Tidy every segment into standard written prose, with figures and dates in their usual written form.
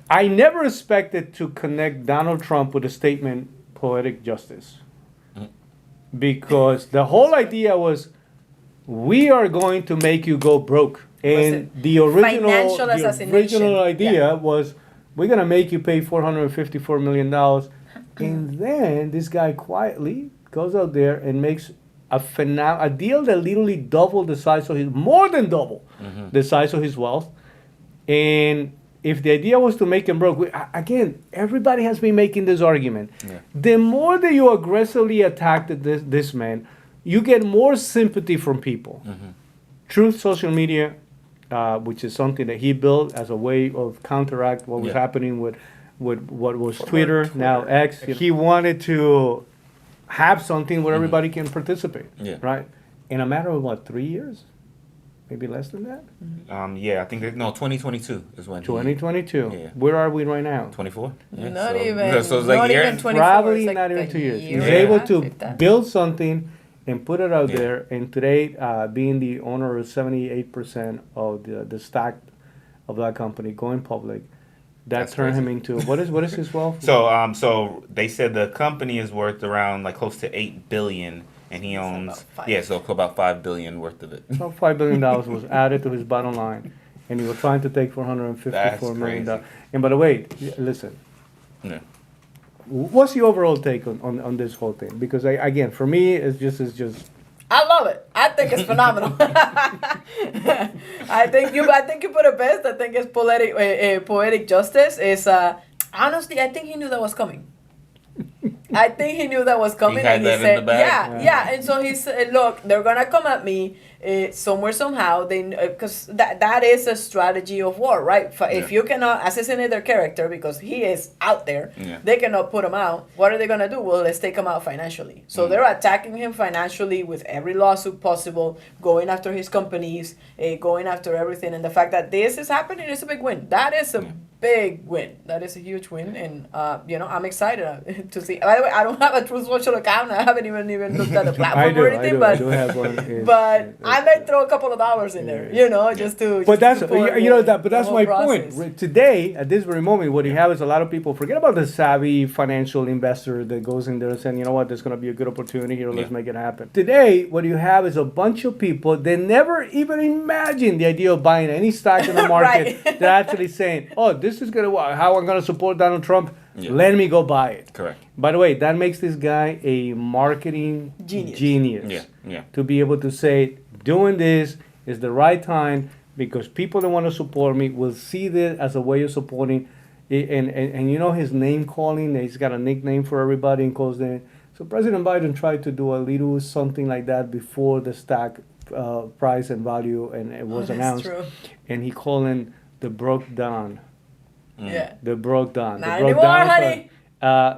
I never expected to connect Donald Trump with the statement "poetic justice," because the whole idea was, we are going to make you go broke. And the Financial assassination. original idea Yeah. was, we're going to make you pay $454 million. And then this guy quietly goes out there and makes a deal that literally doubled the size of his, more than double the size of his wealth. And if the idea was to make him broke, again, everybody has been making this argument. Yeah. The more that you aggressively attack this man, you get more sympathy from people. Truth Social Media, which is something that he built as a way of counteract what was Yeah. happening with what was Twitter, now X. He wanted to have something where everybody can participate, Yeah. right? In a matter of what, 3 years? Maybe less than that? Yeah, I think 2022 is when. 2022. Yeah. Where are we right now? 24. Yeah, Not so, even. So it's like not a year. even 24. Probably It's like not even a 2 years. year He's and a able half, to if that. build something and put it out Yeah. there. And today, being the owner of 78% of the stock of that company going public, that That's turned him crazy. into what is his wealth? So they said the company is worth around like close to 8 billion, and he owns about five. yeah, so about 5 billion worth of it. About $5 billion was added to his bottom line, and he was trying to take $454 That's million. crazy. And by the way, listen, Yeah. what's the overall take on this whole thing? Because again, for me, it's just I love it. I think it's phenomenal. I think you put it best. I think it's poetic justice. Is honestly, I think he knew that was coming. I think he knew that was coming, had and he that in said, the bag? yeah. And so he said, look, they're gonna come at me somewhere somehow. They because that is a strategy of war, right? If Yeah. you cannot assassinate their character because he is out there, Yeah. they cannot put him out. What are they gonna do? Well, let's take him out financially. So they're attacking him financially with every lawsuit possible, going after his companies, going after everything. And the fact that this is happening is a big win. That is a big win. That is a huge win, and I'm excited to see. By the way, I don't have a Truth Social account. I haven't even looked at the platform or anything, I do have one. but I may throw a couple of dollars in there, just to. But that's support but the that's whole my process. point. Today, at this very moment, what you have is a lot of people forget about the savvy financial investor that goes in there saying, you know what, there's going to be a good opportunity here. Let's Yeah. make it happen. Today, what you have is a bunch of people that never even imagined the idea of buying any stock in the market. Right. They're actually saying, oh, this is going to how I'm going to support Donald Trump. Yeah. Let me go buy it. Correct. By the way, that makes this guy a marketing genius. Yeah. Yeah. To be able to say, doing this is the right time because people that want to support me will see this as a way of supporting. And you know his name calling, he's got a nickname for everybody and calls them. So President Biden tried to do a little something like that before the stock price and value and it was that's announced. true. And he called him the Broke Don. Yeah. The Broke Don. Not the Broke anymore, Don. honey.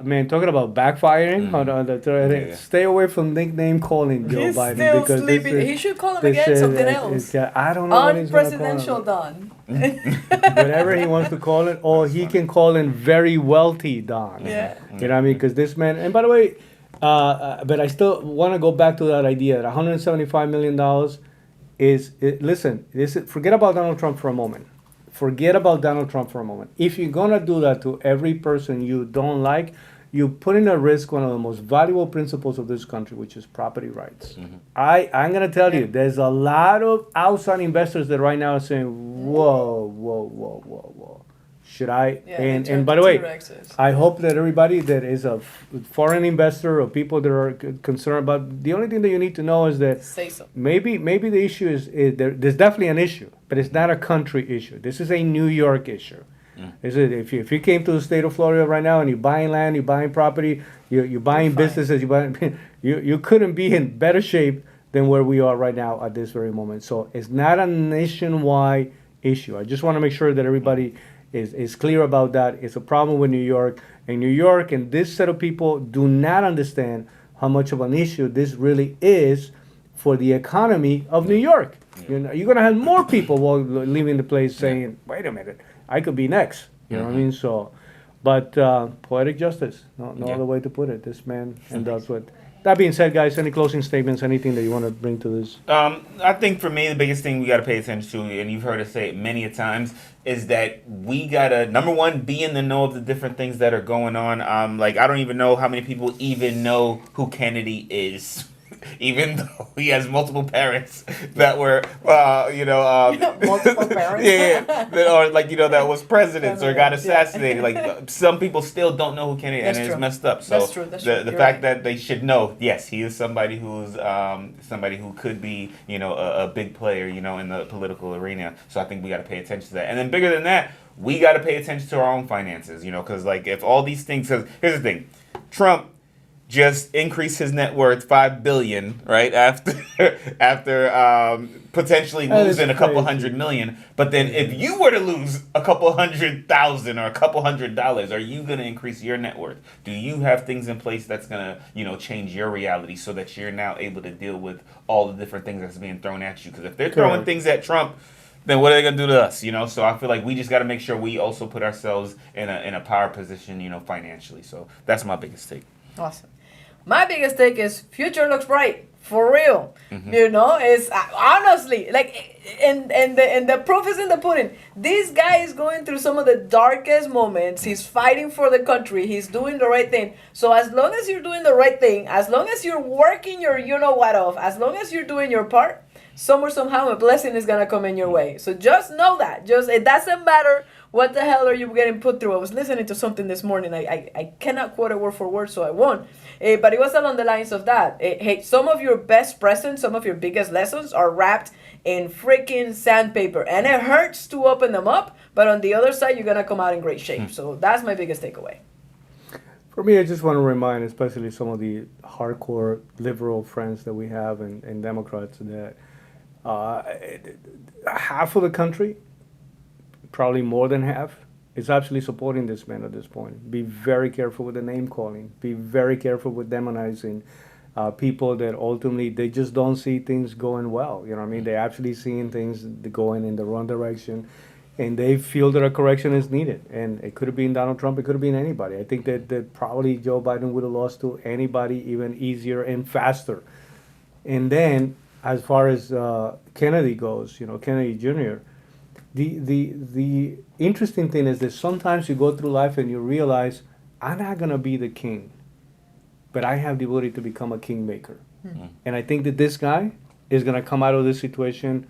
Man, talking about backfiring. Hold on, Yeah. stay away from nickname calling Joe He's Biden still because sleeping. this is, He should call him this again is- something it's- else. I don't know what he's gonna call Unpresidential him. Don. Whatever he wants to call it, or he can call him very wealthy Don. Yeah. You know what I mean? Because this man, and by the way, but I still want to go back to that idea that $175 million forget about Donald Trump for a moment. Forget about Donald Trump for a moment. If you're going to do that to every person you don't like, you're putting at risk one of the most valuable principles of this country, which is property rights. I'm going to tell you, there's a lot of outside investors that right now are saying, whoa. Should I? Yeah, and by the way, T-Rexes. I hope that everybody that is a foreign investor or people that are concerned about, the only thing that you need to know is that Say so. maybe the issue is there's definitely an issue, but it's not a country issue. This is a New York issue. This is, if you came to the state of Florida right now and you're buying land, you're buying property, you're buying fine. businesses, you couldn't be in better shape than where we are right now at this very moment. So it's not a nationwide issue. I just want to make sure that everybody is clear about that. It's a problem with New York. And New York and this set of people do not understand how much of an issue this really is for the economy of New York. You're going to have more people leaving the place saying, wait a minute, I could be next. You know what I mean? So, but poetic justice, no Yeah. other way to put it. This man, and that's what That being said, guys, any closing statements, anything that you want to bring to this? I think for me, the biggest thing we got to pay attention to, and you've heard us say it many a times, is that we got to, number one, be in the know of the different things that are going on. Like, I don't even know how many people even know who Kennedy is. Even though he has multiple parents that were, Multiple parents. or that was presidents or got Yeah. assassinated. Like some people still don't know who Kennedy, That's and it's true. messed up. So That's true. That's true. the You're fact right. that they should know, yes, he is somebody who's somebody who could be, a big player, in the political arena. So I think we got to pay attention to that. And then bigger than that, we got to pay attention to our own finances, because like if all these things, cause here's the thing, Trump just increased his net worth $5 billion, right? After potentially That is losing a couple crazy. $100 million. But then if you were to lose a couple $100,000 or a couple $100, are you gonna increase your net worth? Do you have things in place that's gonna, change your reality so that you're now able to deal with all the different things that's being thrown at you? Because if they're throwing Correct. things at Trump, then what are they gonna do to us? So I feel like we just got to make sure we also put ourselves in a power position, financially. So that's my biggest take. Awesome. My biggest take is future looks bright for real. It's honestly like, and the proof is in the pudding. This guy is going through some of the darkest moments. He's fighting for the country. He's doing the right thing. So as long as you're doing the right thing, as long as you're working your what off, as long as you're doing your part, somewhere somehow a blessing is gonna come in your way. So just know that. It doesn't matter what the hell are you getting put through. I was listening to something this morning. I cannot quote it word for word, so I won't. But it was along the lines of that. Hey, some of your best presents, some of your biggest lessons are wrapped in freaking sandpaper, and it hurts to open them up. But on the other side, you're gonna come out in great shape. So that's my biggest takeaway. For me, I just want to remind, especially some of the hardcore liberal friends that we have and Democrats, that half of the country, probably more than half, is actually supporting this man at this point. Be very careful with the name calling. Be very careful with demonizing people that ultimately they just don't see things going well. You know what I mean? They're actually seeing things going in the wrong direction, and they feel that a correction is needed. And it could have been Donald Trump. It could have been anybody. I think that probably Joe Biden would have lost to anybody even easier and faster. And then, as far as Kennedy goes, Kennedy Jr., the interesting thing is that sometimes you go through life and you realize, I'm not going to be the king, but I have the ability to become a kingmaker. And I think that this guy is going to come out of this situation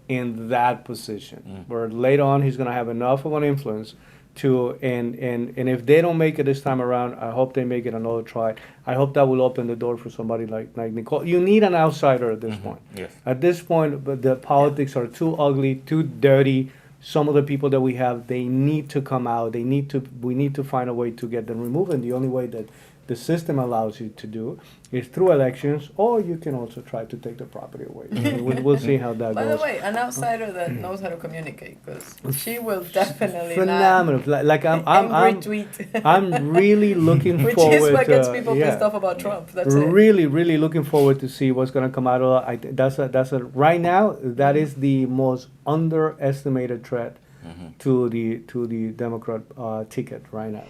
in that position, where later on he's going to have enough of an influence to, and if they don't make it this time around, I hope they make it another try. I hope that will open the door for somebody like Nicole. You need an outsider at this point. Yes. At this point, but the politics are too ugly, too dirty. Some of the people that we have, they need to come out. We need to find a way to get them removed. And the only way that the system allows you to do is through elections, or you can also try to take the property away. We'll see how that By goes. the way, an outsider that knows how to communicate, because she will definitely Phenomenal. Like I'm tweet. I'm really looking Which forward. is what gets people yeah. pissed off about Trump. That's it. Really, really looking forward to see what's going to come out of that. That's a right now. That is the most underestimated threat to the Democrat ticket right now.